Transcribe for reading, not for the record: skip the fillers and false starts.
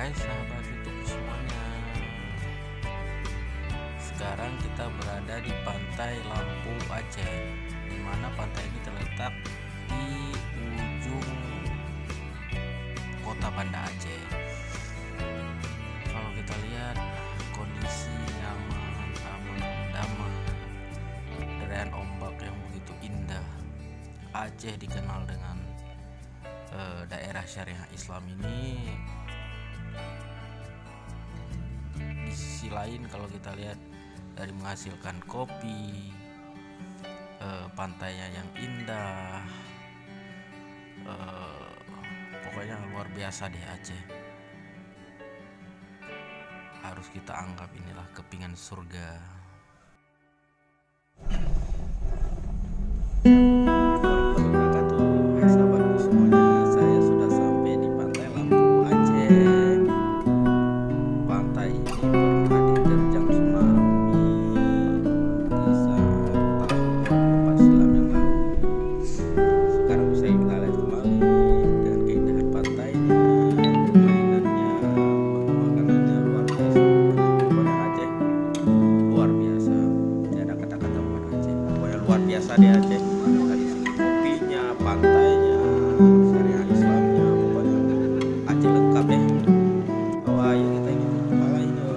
Hai sahabat YouTube semuanya. Sekarang kita berada di pantai Lampu Aceh, di mana pantai ini terletak di ujung kota Banda Aceh. Kalau kita lihat kondisi nyaman, aman, damai, deretan ombak yang begitu indah. Aceh dikenal dengan daerah syariah Islam ini. Di sisi lain kalau kita lihat dari menghasilkan kopi, pantainya yang indah, pokoknya luar biasa deh Aceh. Harus kita anggap inilah kepingan surga. Luar biasa di Aceh. Dari segi kopinya, pantainya, syariah Islamnya, pokoknya Aceh lengkap deh. Oh ayo kita ingin kepala itu.